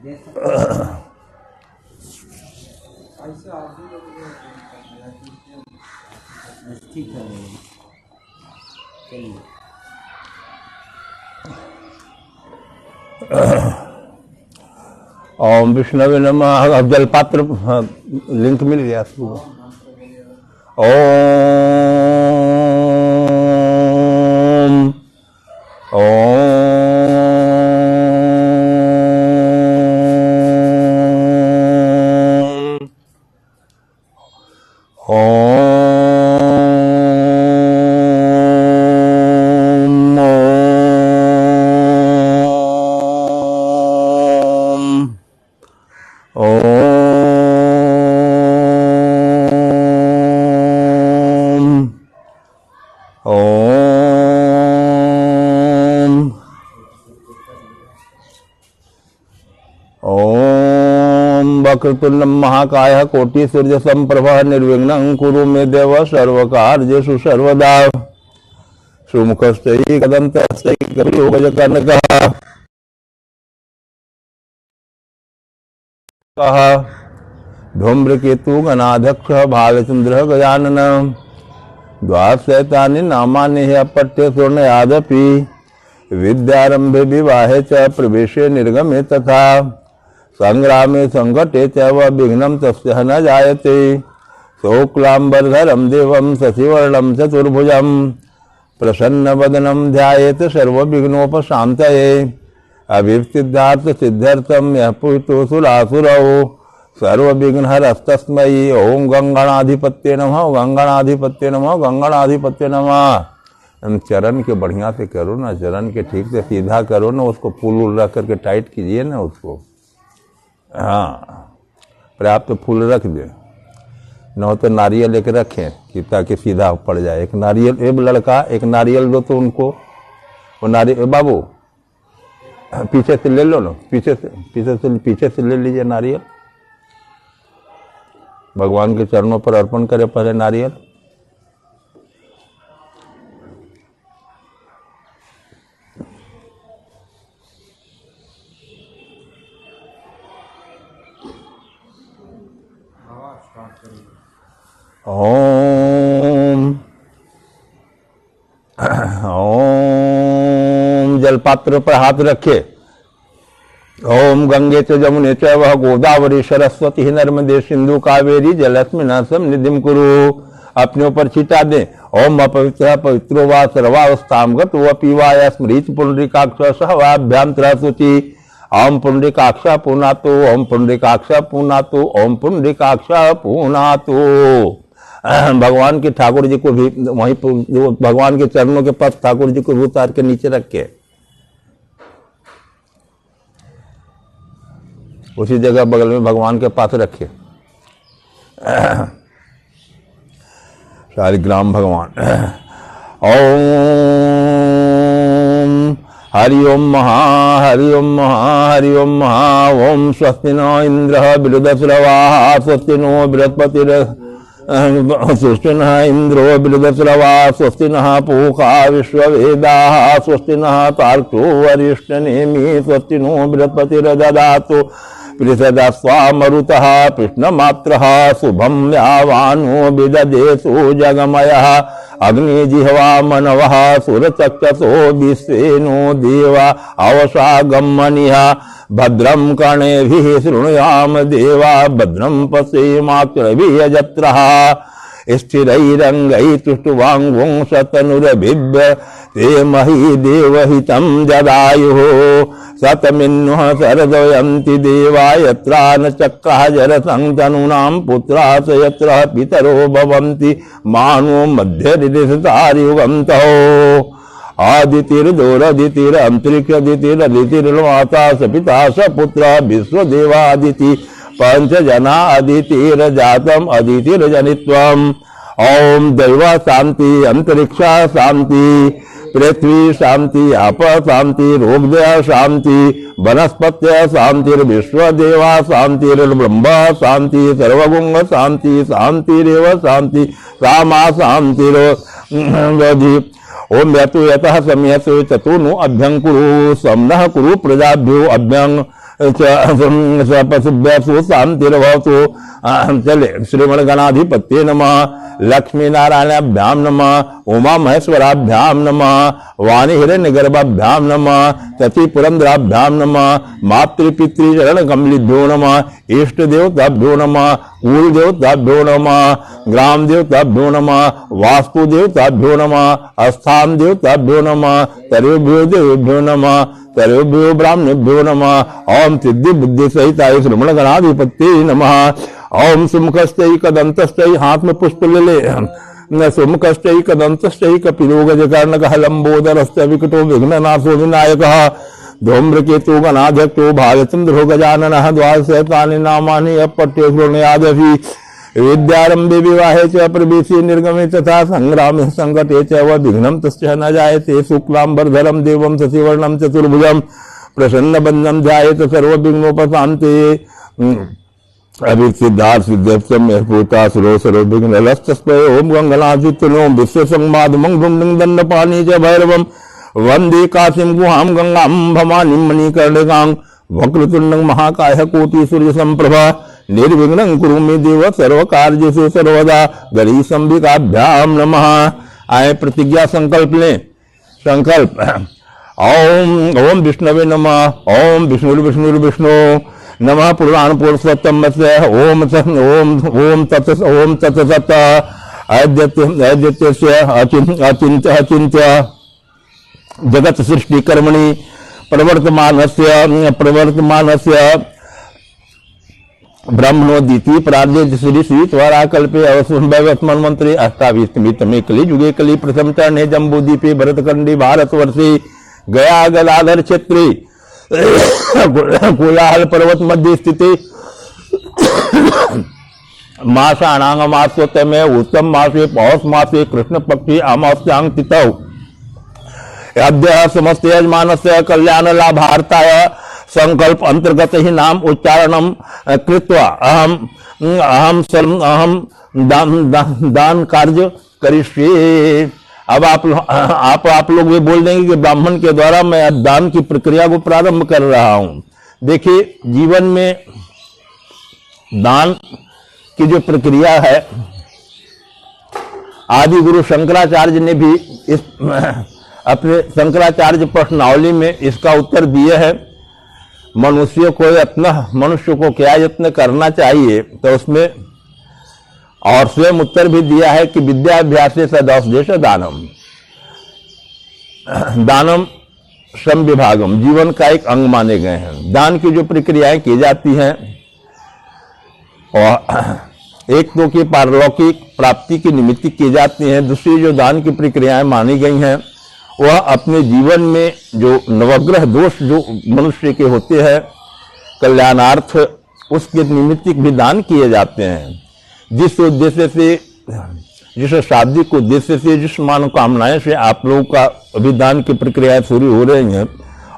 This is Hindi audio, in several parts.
ठीक है, चलिए। ओम विष्णवे नमः। अब जलपात्र लिंक मिल गया। ओम ओम वक्रतुंड महाकाय कोटि सूर्य संप्रभ निर्विघ्नं कुरु मे देव सर्वकार्येषु सर्वदा। सुमुखस्तै कदन्तस्तै कपिलोगजकर्णकः धूम्रकेतु गणाध्यक्ष भालचंद्र गजानन। द्वादशैतानि नामानि अपठ्य स्वर्णयादपि विद्यारंभे विवाहे च प्रवेशे निर्गमे तथा संग्रामे संकटे च विघ्नं तस्य न जायते। शुक्लांबरधरं देवं शशिवर्णं चतुर्भुजं प्रसन्नवदनं ध्यायेत् सर्वविघ्नोपशान्तये। अभीष्टसिद्धार्थ सिद्ध्यर्थं यः पुरुषो सुरासुरौ सर्वविघ्नहरस्तस्मै। ओम गंगणाधिपत्ये नमः, गंगणाधिपत्ये नमः, गंगणाधिपत्ये नमः। चरण के बढ़िया से करो ना, चरण के ठीक से सीधा करो ना, उसको फूल रख करके टाइट कीजिए ना उसको। हाँ, पर्याप्त फूल रख दे, न हो तो नारियल एक रखें कि ताकि सीधा पड़ जाए। एक नारियल, एक लड़का एक नारियल दो तो उनको वो नारियल। बाबू पीछे से ले लो ना, पीछे से ले लीजिए नारियल। भगवान के चरणों पर अर्पण करें पहले नारियल। ओम ओम जलपात्र पर हाथ रखे। ओम गंगे च जमुने च वह गोदावरी सरस्वती नर्मदे सिंधु कावेरी जलस्मिन् सन्निधिं कुरु। अपने ऊपर छिटा दें। ओम अपवित्र पवित्रो वा सर्वावस्थां गतो अपि वा स्मृत पुंडरीकाक्ष सहवाभ्यांतरा शुचि। ओम पुंडरीकाक्ष पूनातु, ओम पुंडरीकाक्ष पूनातु, ओम पुंडरीकाक्ष पूनातु। भगवान के ठाकुर जी को भी वहीं जो भगवान के चरणों के पास ठाकुर जी को भी उतार के नीचे रख के उसी जगह बगल में भगवान के पास रखे। शालिग्राम भगवान। ओम हरि ओम महा, हरि ओम महा, हरि ओम महा। ओम स्वस्ति नो इंद्र बृहस्पतिर्वाः, स्वस्ति नो बृहस्पतिर स्वस्ति नः इंद्रो बृहस्पतिर्वाः, स्वस्ति नः पूषा विश्ववेदाः, स्वस्ति नः तार्क्ष्यो वरिष्ठनेमि, स्वस्ति नो बृहस्पतिर्दधातु पृषदस्वा मरुतः कृष्णमात्रः शुभं यावानो विदधेषु जगमयः। अग्निजिह्वा मनवः सुरचक्षसो विश्वेनो देवा अवसागमनिः। भद्रं कर्णेभिः शृणुयाम देवा, भद्रं पश्येमाक्षभिः यजत्रः। स्थिरैरङ्गैः तुष्टुवाङ्गुं शतनुरभिव्यते मही देवहितं जदायुः। शतमिन्नुः शरदयन्ति देवा यत्रा न चक्रः जरसंतनूनां पुत्राः च यत्र पितरो भवन्ति मानो मध्यरिदिशतारियुगन्तौ। आदितिर्दोरदितिरन्तरिक्षदितिरदितिर्माता स पिता स पुत्रः विश्वदेवादिति पंचजना अदितिर्जातम् अदितिर्जनित्वम्। ओम दैव शांति, अंतरिक्ष शांति, पृथ्वी शांति, आप शांति, रोगदय शांति, वनस्पत्य शांति, विश्वदेवा शांति, ब्रह्म शांति, सर्वगुण शांति, शांतिरेव शांति, कामा शांति। ओम यतु यतः सम्यसु चतुर्नु अभ्यं कुरु समनः कुरु प्रजाभ्यो अभ्यं पशुभ्यसु शांतिर्भवतु। चले श्रीमण गणाधिपत्ये नमः, लक्ष्मी नारायणाभ्याम नमः, उमा महेश्वराभ्याम नमः, वाणी हिरण्यगर्भाभ्याम नमः, तथि पुरंदराभ्याम नमः, मातृपितृ चरण कमलिभ्यो नमः, इष्ट देवताभ्यो नमः, कुल देवताभ्यो नमः, ग्राम देवताभ्यो नमः, वास्तु देवताभ्यो नमः, स्थान देवताभ्यो नमः, तरेभ्यो देवेभ्यो नमः, तरेभ्यो ब्राह्मणेभ्यो नमः। ओम सिद्धि बुद्धि सहिताय श्रमण गणाधिपत्ये नमः। ओम सुमुखस्तै कदंतस्तै, हाथ में पुष्प ले ले, सुमुखस्तै कदंतस्तै कपिलो गजकर्णकः लंबोदरस्य विकटो विघ्ननाशो विनायकः, धूम्रकेतु गणाध्यक्षो भालचंद्रो गजाननः, द्वादशैतानि नामानि अपठ्य शृणुयादपि। विद्यारंभे विवाहे च प्रवेशे निर्गमे तथा संग्रामे संकटे च विघ्नं तस्य न जायते। शुक्लांबरधरं देवं शशिवर्णं चतुर्भुजं प्रसन्नवदनं ध्यायेत सर्वविघ्नोपशान्ते। अभिसिद्धार्थ सिद्धम स्फूर्ता सुरो सरो विघ्नलस्तस्मै। ओम गंगनाजितनो विश्वसंवादमं गुंडं दंडपाणि च भैरवं वंदे काशीं गुहां गंगां भवानीं मणिकर्णिकां। वक्रतुंडं महाकाय कोटि सूर्य संप्रभा, निर्विघ्नं कुरु मे देव सर्वकार्येषु सर्वदा। गणेशाम्बिकाभ्याम नमः। आए प्रतिज्ञा संकल्प लें। संकल्प ओम ओम विष्णवे नमः। ओम विष्णु नमः पुराण पुरुषोत्तम से ओम ओम तत्सत अद्यत्य अचिंत्य जगत सृष्टि कर्मणि प्रवर्तमानस्य ब्रह्मणोदिति प्रार्थ श्री श्री त्वरा कल्पे अवस्मन मंत्री अष्टाविस्तमित में कली जुगे कली प्रथम चरणे जम्बूदीपे भरतखंडी भारतवर्षे गया गलाधर क्षेत्रे कोलाहल पर्वत मध्य स्थित मासाणांग मासोत्तमे उत्तम मासे पौष मासे कृष्ण पक्षी अमास्यांग तिथौ अद्य समस्त यजमानस्य कल्याण लाभार्थाय संकल्प अंतर्गत ही नाम उच्चारणम कृत्वा अहम दान कार्य करिष्ये। अब आप लोग ये बोल देंगे कि ब्राह्मण के द्वारा मैं दान की प्रक्रिया को प्रारंभ कर रहा हूं। देखिए, जीवन में दान की जो प्रक्रिया है, आदि गुरु शंकराचार्य ने भी इस अपने शंकराचार्य प्रश्नावली में इसका उत्तर दिए है। मनुष्य को क्या यत्न करना चाहिए, तो उसमें और स्वयं उत्तर भी दिया है कि विद्याभ्यास सदौपदेश दानम। दानम श्रम विभागम, जीवन का एक अंग माने गए हैं। दान की जो प्रक्रियाएं की जाती हैं, और एक तो की पारलौकिक प्राप्ति की निमित्त की जाती हैं, दूसरी जो दान की प्रक्रियाएं मानी गई हैं वह अपने जीवन में जो नवग्रह दोष जो मनुष्य के होते हैं कल्याणार्थ, उसके निमित्त भी दान किए जाते हैं। जिस उद्देश्य से, जिस शाब्दिक उद्देश्य से, जिस मनोकामनाएं से आप लोगों का अभिदान की प्रक्रियाएं शुरू हो रही हैं,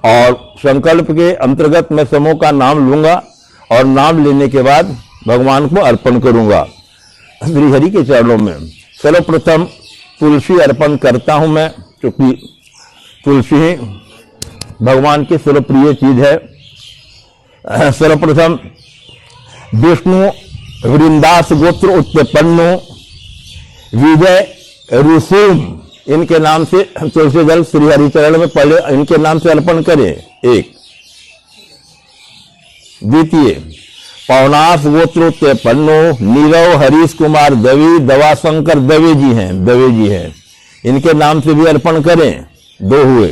और संकल्प के अंतर्गत मैं समूह का नाम लूंगा और नाम लेने के बाद भगवान को अर्पण करूंगा श्री हरि के चरणों में। सर्वप्रथम तुलसी अर्पण करता हूं मैं, क्योंकि तुलसी ही भगवान की सर्वप्रिय चीज है। सर्वप्रथम विष्णु वृंदास गोत्र उत्पन्नो विजय ऋषुम, इनके नाम से तुलसी जल श्री हरिचरण में पहले इनके नाम से अर्पण करें। एक द्वितीय पवनास गोत्र उत्पन्नो नीरव हरीश कुमार दवे, दवाशंकर दवे जी हैं, इनके नाम से भी अर्पण करें। दो हुए।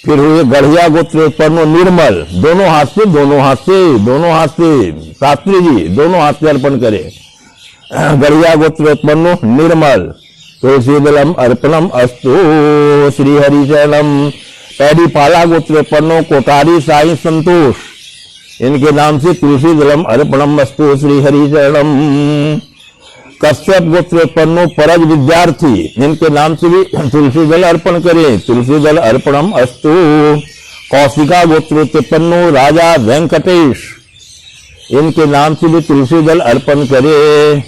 फिर हुए गढ़िया गोत्र उत्पन्नो निर्मल, दोनों हाथ से शास्त्री जी दोनों हाथ से अर्पण करें। गढ़िया गोत्र उत्पन्नो निर्मल, तुलसी दलम अर्पणम अस्तु श्री हरिचरणम। पैडी पाला गोत्र उत्पन्नो कोटारी साई संतोष, इनके नाम से तुलसी दलम अर्पणम अस्तु श्री हरिचरणम। कश्यप गोत्र उत्पन्नो परज विद्यार्थी, इनके नाम से भी तुलसी दल अर्पण करें। तुलसी दल अर्पणम अस्तु। कौशिका गोत्र उत्पन्नो राजा वेंकटेश, इनके नाम से भी तुलसी दल अर्पण करें।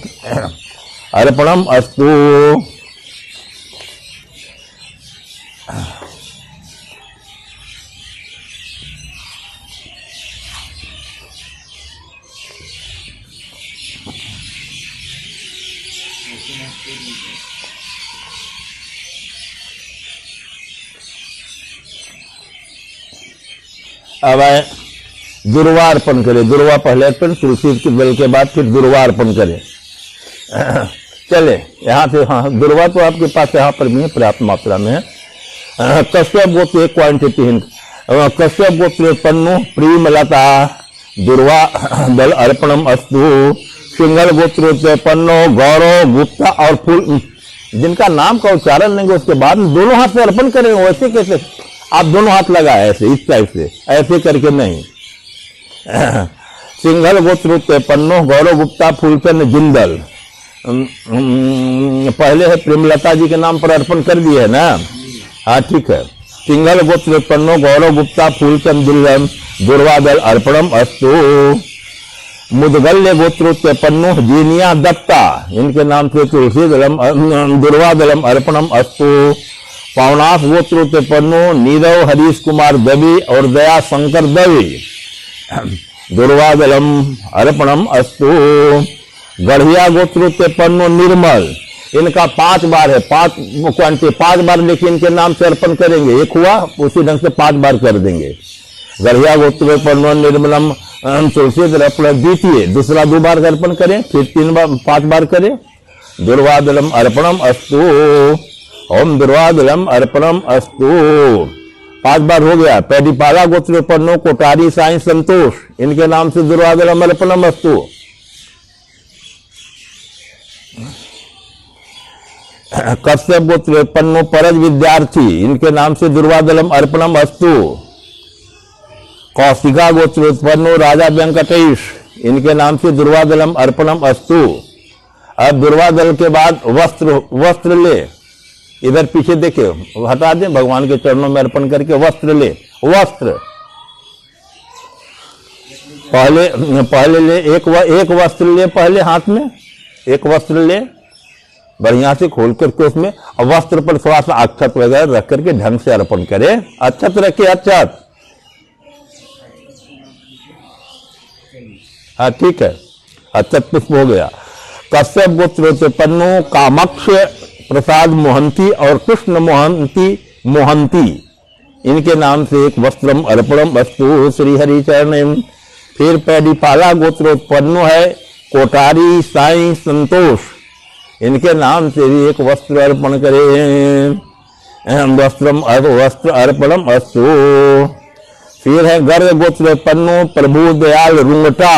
अर्पणम अस्तु। अब आए दुर्वा अर्पण करें। दुर्वा पहले अर्पण, तुलसी के दल के बाद फिर दुर्वा अर्पण करें। चले यहाँ से, हाँ दुर्वा तो आपके पास यहाँ पर भी है, पर्याप्त मात्रा में है। कश्यप गोत्र एक क्वांटिटी है। कश्यप गोत्र पन्नु प्रीमलता दुर्वा दल अर्पणम अस्तु। सिंगल गोत्र पन्नो गौरव गुप्ता और फूल, जिनका नाम का उच्चारण लेंगे उसके बाद दोनों हाथ से अर्पण करेंगे। वैसे कैसे आप दोनों हाथ लगाए, ऐसे इस टाइप से, ऐसे करके नहीं। सिंगल गोत्र पन्नो गौरव गुप्ता फूलचंद जिंदल, पहले है प्रेमलता जी के नाम पर अर्पण कर दिए है ना। हाँ ठीक है। सिंगल गोत्र पन्नो गौरव गुप्ता फूलचंद जिंदल दुर्वादल अर्पणम अस्तु। मुदगल्य गोत्रोत्य पन्नो जीनिया दत्ता, इनके नाम से तुलसी दलम दुर्वादलम अर्पणम अस्तु। पवनास गोत्रोत्य पन्नो नीरव हरीश कुमार दवी और दया शंकर दवी दुर्वादलम अर्पणम अस्तु। गढ़िया गोत्रोत्य पन्नो निर्मल, इनका 5 बार है, 5 क्वांटिटी 5 बार लेकिन इनके नाम से अर्पण करेंगे। एक हुआ उसी ढंग से 5 बार कर देंगे। गढ़िया गोत्र पन्नो निर्मलम तुलसी अर्पण द्वितीय, दूसरा 2 बार अर्पण करें, फिर 3 बार 5 बार करें। दुर्वादलम अर्पणम अस्तु। ओम दुर्वादलम अर्पणम अस्तु 5 बार हो गया। पैडीपाला गोत्र पन्नो कोटारी साईं संतोष, इनके नाम से दुर्वादलम अर्पणम अस्तु। कश्यप गोत्र पन्नो परज विद्यार्थी, इनके नाम से दुर्वादलम अर्पणम अस्तु। कौशिका गोत्र पन्नो राजा वेंकटेश, इनके नाम से दुर्वादलम अर्पणम अस्तु। अब दुर्वादल के बाद वस्त्र ले, इधर पीछे देखिए, हटा दें, भगवान के चरणों में अर्पण करके वस्त्र ले। वस्त्र पहले ले, एक वस्त्र ले, पहले हाथ में एक वस्त्र ले, बढ़िया से खोल करके उसमें वस्त्र पर थोड़ा सा अक्षत वगैरह रख करके ढंग से अर्पण करें। अक्षत रखे, अक्षत। हाँ ठीक है, अक्षत पुष्प हो गया। कश्यप गोत्र पन्नो कामक्ष प्रसाद मोहंती और कृष्ण मोहंती, इनके नाम से एक वस्त्रम अर्पणम अस्तु श्री हरि चरण। फिर पैडीपाला गोत्रोत्पन्नो है कोटारी साईं संतोष, इनके नाम से भी एक वस्त्र अर्पण करें। वस्त्र अर्पणम अस्तु। फिर है गर्ग गोत्रोत्पन्नो प्रभु दयाल रुंगटा,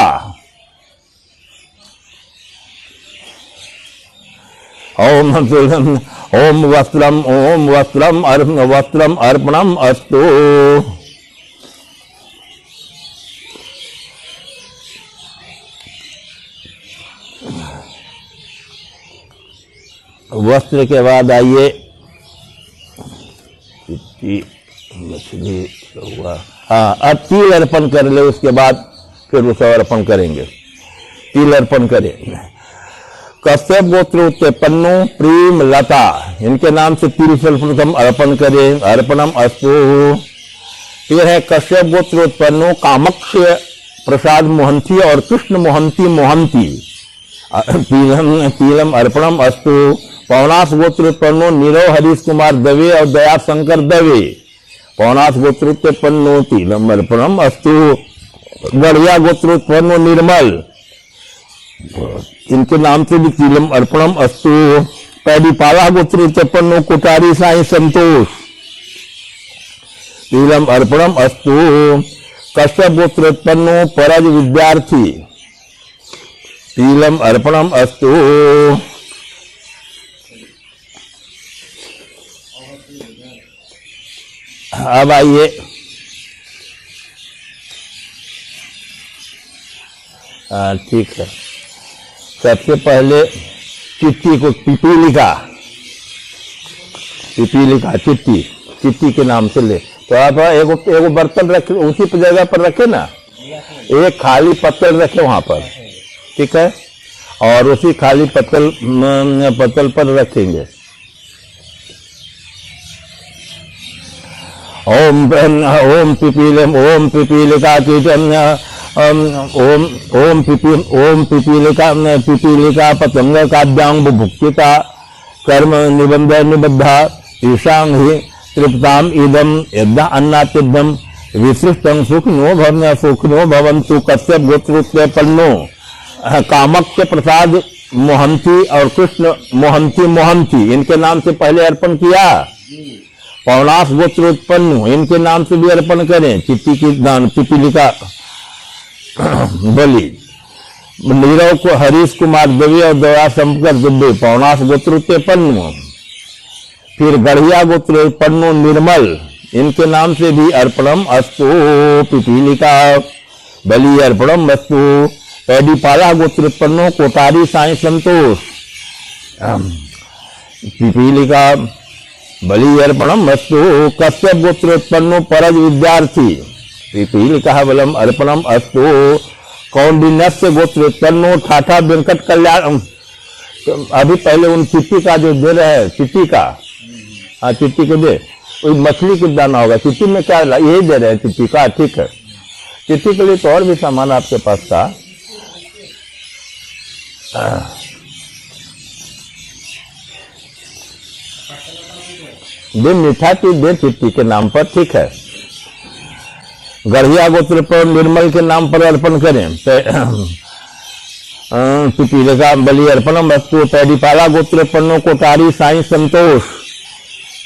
ओम वस्त्रम अर्पणम अस्तु। वस्त्र के बाद आइए मछली हुआ, हाँ अब तिल अर्पण कर ले, उसके बाद फिर उसे अर्पण करेंगे। तिल अर्पण करें। कश्यप गोत्र पन्नो प्रेम लता, इनके नाम से तिल सर्वप्रथम अर्पण करें। अर्पणम अस्तु। फिर है कश्यप गोत्र पन्नो कामक्ष प्रसाद मोहंती और कृष्ण मोहंती तिलम अर्पणम अस्तु। पवनास गोत्र पन्नो नीरव हरीश कुमार दवे और दया शंकर दवे, पवनास गोत्र पन्नो तिलम अर्पणम अस्तु। गढ़िया गोत्र पन्नो निर्मल, इनके नाम से भी तिलम अर्पणम अस्तु। पैडीपाला गोत्र पन्नो कोटारी साईं संतोष, तिलम अर्पणम अस्तु। कश्यप गोत्र पन्नो परज विद्यार्थी, तिलम अर्पणम अस्तु। अब आइए ठीक है। सबसे पहले चिट्ठी को पिपीलिका चिट्ठी के नाम से ले, तो आप एगो बर्तन रखे, उसी जगह पर रखे ना, एक खाली पत्तल रखे वहां पर, ठीक है, और उसी खाली पत्तल पर रखेंगे। ओम पिपीलिका कीटम ओम पिपीलिका पतंग काव्यांग भुक्तिता कर्म निबंध निबद्धा ईशांग ही तृप्ताम इदम यद्दा अन्नातिदम विशिष्टं सुखनो भवन्तु कश्यप गोत्रोत्पन्नो कामक्य प्रसाद मोहंती और कृष्ण मोहंती इनके नाम से पहले अर्पण किया। पौनास गोत्रोत्पन्न इनके नाम से भी अर्पण करें। चिट्टी की दान पिपीलिका बलि नीरव को हरीश कुमार देवी और दया शंकर दुबे पौनास गोत्रोत्पन्न। फिर गढ़िया गोत्रोत्पन्नो निर्मल इनके नाम से भी अर्पणम अस्तु पिपीलिका बलि अर्पणम अस्तु। पैडीपाला गोत्रोत्पन्नो कोटारी साई संतोष पिपीलिका बलि अर्पणम अस्तु। कश्यप गोत्रोत्पन्नो परज विद्यार्थी पिपीलिका बलम अर्पणम अस्तु। कौंडिन्य गोत्रोत्पन्नो ठाठा वेंकट कल्याण। अभी पहले उन चिट्टी का जो दे रहे हैं चिट्टी का, हाँ चिट्टी को दे, मछली की दाना होगा। चिट्टी में क्या यही दे रहे हैं चिट्टी का, ठीक है। चिट्टी के लिए तो और भी सामान आपके पास था। दे मीठा चीज दे चिट्टी के नाम पर, ठीक है। गढ़िया गोत्र पर निर्मल के नाम पर अर्पण करें। पिपीलिका बलि अर्पणम अस्तु। पैडीपाला गोत्रोत्पन्नो कोटारी साई संतोष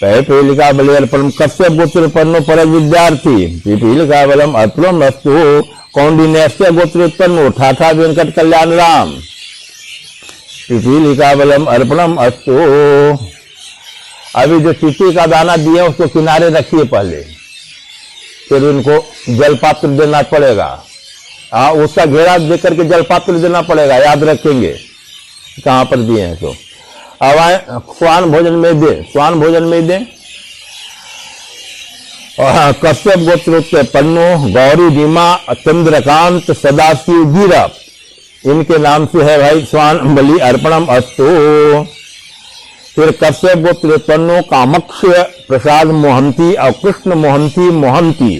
पिपीलिका बलि अर्पणम। कश्यप गोत्रोत्पन्नो परज विद्यार्थी पिपीलिका बलम अर्पणम अस्तु। कौंडिन्य गोत्रोत्पन्नो ठाठा वेंकट कल्याण राम पिपीलिका बलम अर्पणम अस्तु। अभी जो चिट्टी का दाना दिए उसको किनारे रखिए पहले, फिर उनको जल पात्र देना पड़ेगा। हाँ उसका घेरा देकर के जल पात्र देना पड़ेगा, याद रखेंगे कहाँ पर दिए हैं। तो अब आए स्वान भोजन में दे, स्वान भोजन में दे। कश्यप गोत्रोत्पन्नो गौरी रीमा चंद्रकांत सदाशिव गिरा इनके नाम से है भाई स्वान बलि अर्पणम अस्तु। फिर कश्यप गोत्रोत्पन्नो कामक्ष प्रसाद मोहंती और कृष्ण मोहंती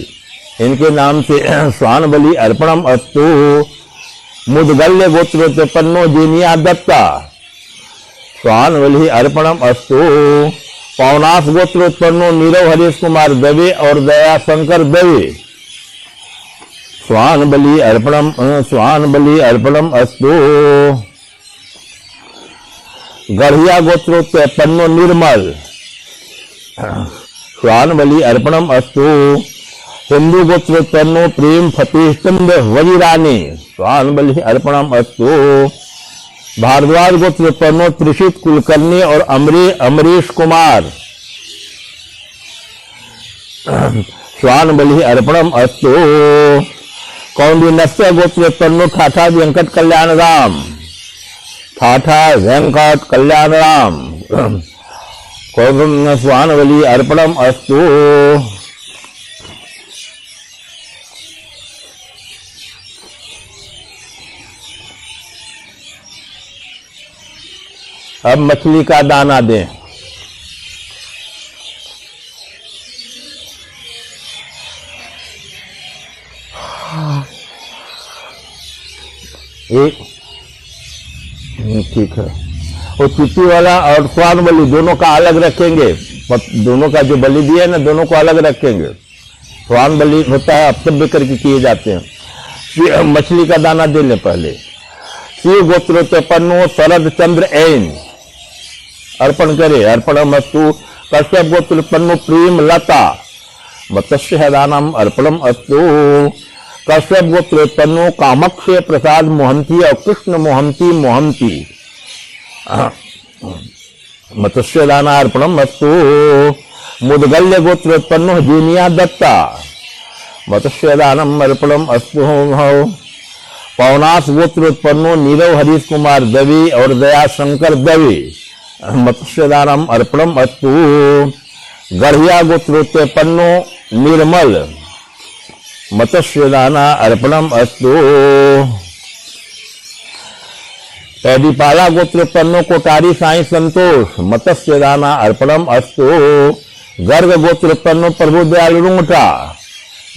इनके नाम से स्वान बलि अर्पणम अस्तु। मुदगल्य गोत्रोत्पन्नो जीनिया दत्ता स्वान बलि अर्पणम अस्तु। पौनास गोत्रोत्पन्नो नीरव हरीश कुमार दवे और दया शंकर दवे स्वान बलि अर्पणम अस्तु। गढ़िया गोत्रोत्पन्नो निर्मल स्वान बलि अर्पणम अस्तु। हिंदू गोत्रोत्पन्नो प्रेम फतेहचंद वजीरानी स्वान बलि अर्पणम अस्तु। भारद्वाज गोत्रोत्पन्नो त्रिषित कुलकर्णी और अमरीश कुमार स्वान बलि अर्पणम अस्तु। कौंडिन्य गोत्रोत्पन्नो ठाठा वेंकट कल्याण राम स्वान बलि अर्पणम अस्तु। अब मछली का दाना दें। एक ठीक है। वो चिट्टी वाला और स्वान बलि दोनों का अलग रखेंगे। दोनों का जो बलि दिया है ना दोनों को अलग रखेंगे। स्वान बलि होता है अपतव्य करके किए जाते हैं। मछली का दाना दे लें पहले। शिव गोत्रोत्पन्नो शरद चंद्र ऐन अर्पण करे अर्पणम अस्तु। कश्यप गोत्रोत्पन्नो प्रेम लता मत्स्य दानम अर्पणम अस्तु। कश्यप गोत्रोत्पन्नो कामक्ष प्रसाद मोहंती और कृष्ण मोहंती मत्स्य दाना अर्पणम अस्तु। मुदगल्य गोत्रोत्पन्नो जीनिया दत्ता मत्स्य दानम अर्पणम अस्तु। पौनास गोत्रोत्पन्नो नीरव हरीश कुमार दवे और दया शंकर दवे मत्स्य दानम अर्पणम अस्तु। गढ़िया गोत्रोत्पन्नो निर्मल मत्स्य दाना अर्पणम अस्तु। पैडीपाला गोत्रोत्पन्नो कोटारी साई संतोष मत्स्य दाना अर्पणम अस्तु। गर्ग गोत्रोत्पन्नो प्रभु दयाल रूंगटा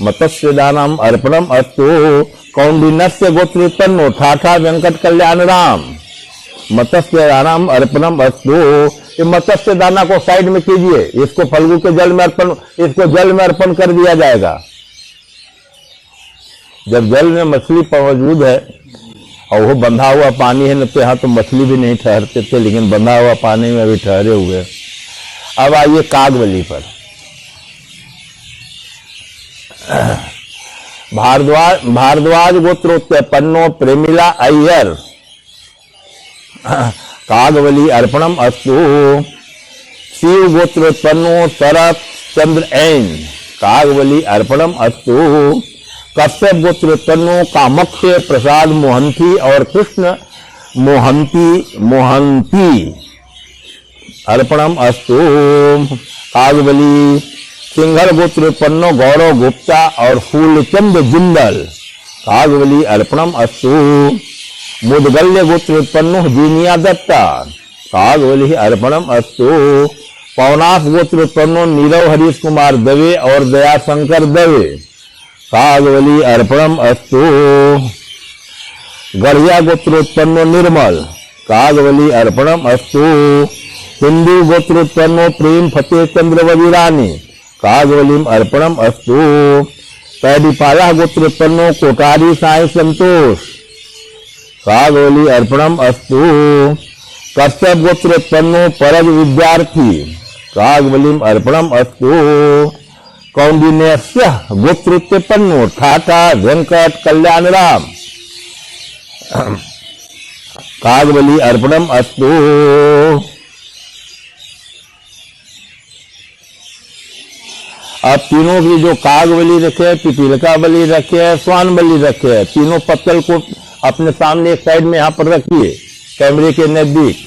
मत्स्य दानम अर्पणम अस्तु। कौंडिन्य गोत्रोत्पन्नो ठाठा वेंकट कल्याण राम मत्स्य दानम अर्पणम अस्तु। ये मत्स्य दाना को साइड में कीजिए, इसको फल्गु के जल में अर्पण, इसको जल में अर्पण कर दिया जाएगा। जब जल में मछली मौजूद है और वो बंधा हुआ पानी है न, तो यहाँ तो मछली भी नहीं ठहरते थे, लेकिन बंधा हुआ पानी में भी ठहरे हुए। अब आइए कागबली पर। भारद्वाज गोत्रोत्पन्नो प्रेमिला अय्यर कागबली अर्पणम अस्तु। शिव गोत्रोत्पन्नो शरत चंद्र ऐन कागबली अर्पणम अस्तु। कश्यप गोत्रोत्पन्नो कामक्ष प्रसाद मोहंती और कृष्ण मोहंती अर्पणम अस्तु। कागबली सिंघल गोत्रोत्पन्नो गौरव गुप्ता और फूलचंद जिंदल कागबली अर्पणम अस्तु। मुदगल्य गोत्रोत्पन्नो जीनिया दत्ता कागबली अर्पणम अस्तु। पवनास गोत्रोत्पन्नो नीरव हरीश कुमार दवे और दयाशंकर दवे कागबली अर्पणम अस्तु। गढ़िया गोत्रोत्पन्नो निर्मल कागबली अर्पणम अस्तु। हिंदू गोत्रोत्पन्नो प्रेम फतेह चंद्र वजीरानी कागबली अर्पणम अस्तु। पैडीपाला गोत्रोत्पन्नो कोटारी साई संतोष कागबली अर्पणम अस्तु। कश्यप गोत्रोत्पन्नो परज विद्यार्थी कागबली अर्पणम अस्तु। कौंडिन्य गोत्रोत्पन्नो ठाठा वेंकट कल्याण राम कागबली अर्पणम अस्तु। अब तीनों की जो कागबली रखे, पिपीलिका बलि रखे, स्वान बलि रखे, तीनों पत्तल को अपने सामने एक साइड में यहां पर रखिए, कैमरे के नजदीक।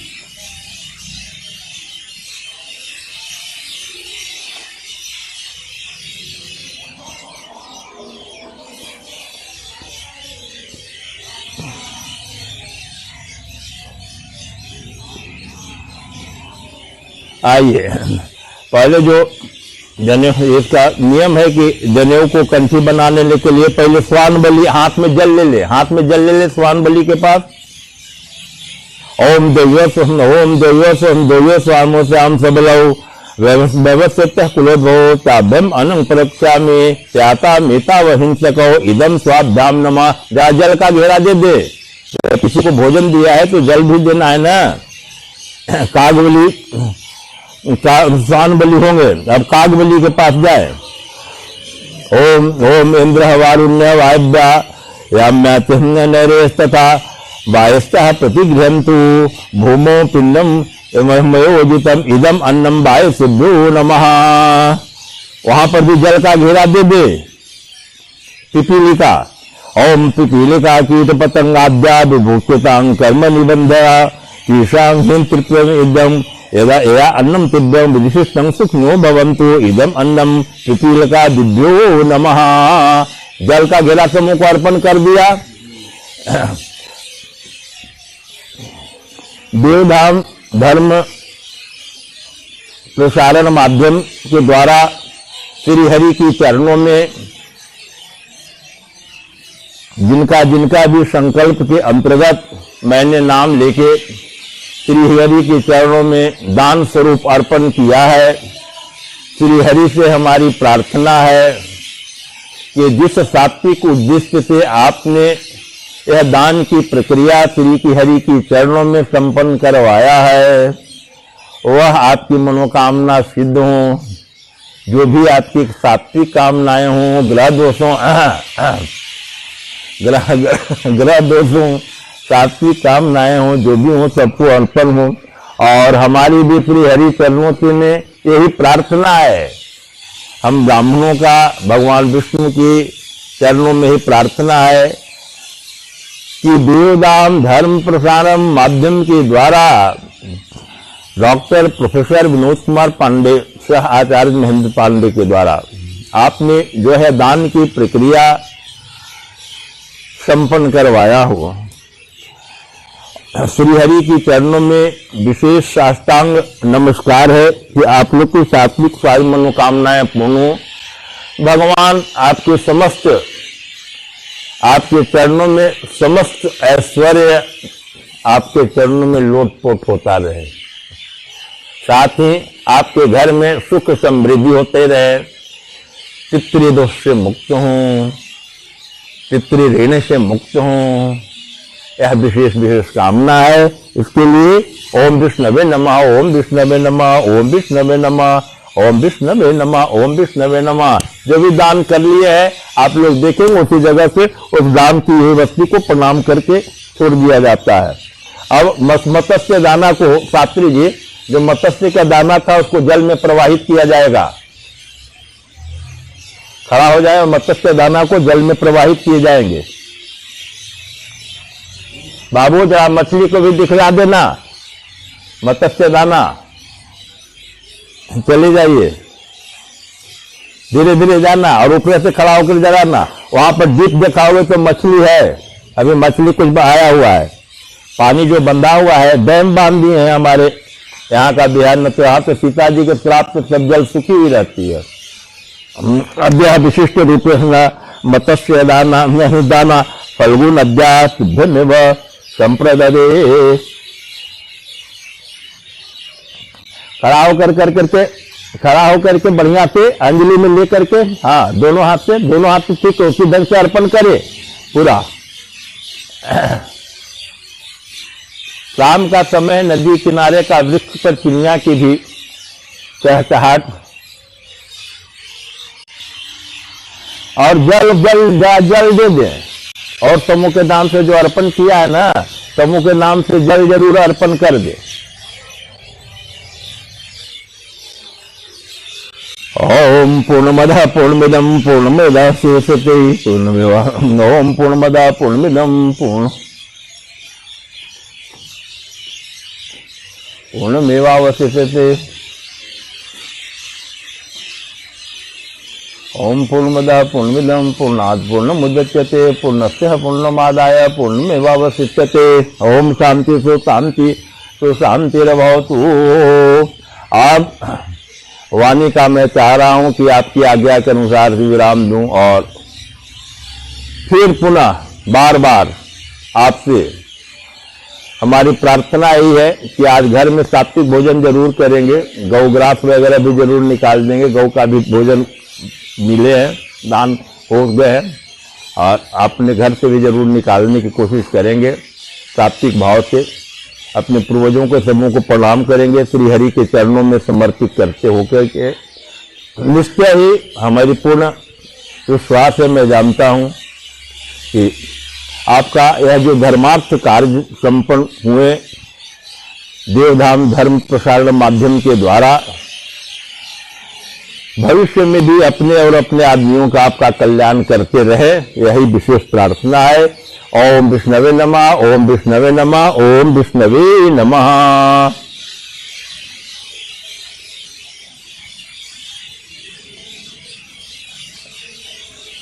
आइए, पहले जो जनेऊ, इसका नियम है कि जनेऊ को कंठी बनाने के लिए पहले स्वान बलि हाथ में जल ले ले, हाथ में जल ले ले स्वान बलि के पास। ओम देव्यो स्वामो श्याम सबलौ व्यवस्थित कुलोद्भवो ताभ्यम अनंग प्रक्षामि त्याता मेता व हिंसको इदम स्वाभ्याम नमः। जहाँ जल का घेरा दे दे, किसी को भोजन दिया है तो जल भी देना है ना। कागबली स्वान बलि होंगे, अब कागबली के पास जाए। ओम ओम इंद्र वारुण्य वायव्या याम्यातिह्न नरेस्तथा वायस्तः प्रतिगृहन्तु भूमो पिंडम मयोजितम इदम अन्नम वायु सिद्धो नमः। वहां पर भी जल का घेरा दे दे। पिपीलिका ओम पिपीलिका कीट पतंगाद्या विभूषितां कर्म निबंधया ईशां हिम इदम यदा एया अन्नम तिभ्यं विशिष्टं सुखनो भवन्तु इदम अन्नम पिपीलिका दिव्यो नमः। जल का घेरा समूह को अर्पण कर दिया। देवधाम धर्म प्रसारण माध्यम के द्वारा श्री हरि की चरणों में जिनका जिनका भी संकल्प के अंतर्गत मैंने नाम लेके श्री हरि के चरणों में दान स्वरूप अर्पण किया है। श्री हरि से हमारी प्रार्थना है कि जिस सात्विक उद्देश्य से आपने यह दान की प्रक्रिया श्री हरि की चरणों में संपन्न करवाया है, वह आपकी मनोकामना सिद्ध हो। जो भी आपकी सात्विक कामनाएं हों, ग्रह दोषों सात्विक कामनाएं हों, जो भी हो सबको अर्पण हो। और हमारी भी श्री हरि चरणों में यही प्रार्थना है। हम ब्राह्मणों का भगवान विष्णु की चरणों में ही प्रार्थना है कि देवदाम धर्म प्रसारण माध्यम के द्वारा डॉक्टर प्रोफेसर विनोद कुमार पांडे सह आचार्य महेंद्र पांडे के द्वारा आपने जो है दान की प्रक्रिया संपन्न करवाया हो। श्रीहरि की चरणों में विशेष साष्टांग नमस्कार है कि आप लोग की सात्विक सारी मनोकामनाएं पूर्ण हो। भगवान आपके चरणों में समस्त ऐश्वर्य आपके चरणों में लोटपोट होता रहे, साथ ही आपके घर में सुख समृद्धि होते रहे, पितृ दोष से मुक्त हों, पितृ ऋण से मुक्त हों, यह विशेष कामना है। इसके लिए ओम विष्णवे नमः, ओम विष्णवे नमः, ओम विष्णवे नमः, ओम विष्णवे नमः, ओम विष्णवे नमः। जो भी दान कर लिए है आप लोग देखेंगे उसी जगह से उस दान की हुई वस्तु को प्रणाम करके छोड़ दिया जाता है। अब मत्स्य दाना को शास्त्री जी, जो मत्स्य का दाना था उसको जल में प्रवाहित किया जाएगा, खड़ा हो जाए और मत्स्य दाना को जल में प्रवाहित किए जाएंगे। बाबू जरा मछली को भी दिखला देना मत्स्य दाना, चले जाइए, धीरे धीरे जाना और ऊपर से खड़ा होकर जलाना। वहां पर दीप दिखाओगे तो मछली है, अभी मछली कुछ आया हुआ है, पानी जो बंधा हुआ है, डैम बांध दिए हैं हमारे यहाँ का बिहार में, तो यहाँ पे सीता जी के श्राप से सब जल सुखी हुई रहती है। अद्य विशिष्ट रूपेण मत्स्य दाना फल्गुन अद्या शुद्धमेव संप्रददे। खड़ा होकर के बढ़िया से अंजलि में लेकर के, हाँ दोनों हाथ से ठीक उसी ढंग से अर्पण करे पूरा। शाम का समय नदी किनारे का वृक्ष पर चिड़िया की भी चहचहाट, और जल दे दें। और समूह के नाम से जो अर्पण किया है ना, समूह के नाम से जल जरूर अर्पण कर दे। ओम पूर्णमदः पूर्णमिदं पूर्णमेवावशिष्यते पूर्णमेवावशिष्यते। ओम पूर्णमदः पूर्णमिदं पूर्णमेवावशिष्यते। ओम पूर्णमदः पूर्णमिदं पूर्णात् पूर्णमुदच्यते पूर्णस्य पूर्णमादाय पूर्णमेवावशिष्यते। ओम शांति शांतिर्भवतु। अब वाणी का मैं चाह रहा हूं कि आपकी आज्ञा के अनुसार विराम दूं और फिर पुनः बार बार आपसे हमारी प्रार्थना यही है कि आज घर में सात्विक भोजन जरूर करेंगे, गौग्रास वगैरह भी जरूर निकाल देंगे, गौ का भी भोजन मिले हैं, दान हो गए हैं, और अपने घर से भी जरूर निकालने की कोशिश करेंगे। सात्विक भाव से अपने पूर्वजों के समूह को प्रणाम करेंगे, श्री हरि के चरणों में समर्पित करते होकर के निश्चय ही हमारी पूर्ण विश्वास है, मैं जानता हूं कि आपका यह जो धर्मार्थ कार्य संपन्न हुए देवधाम धर्म प्रसारण माध्यम के द्वारा, भविष्य में भी अपने और अपने आदमियों का आपका कल्याण करते रहे, यही विशेष प्रार्थना है। ओम विष्णवे नमः, ओम विष्णवे नमः, ओम विष्णवे नमः।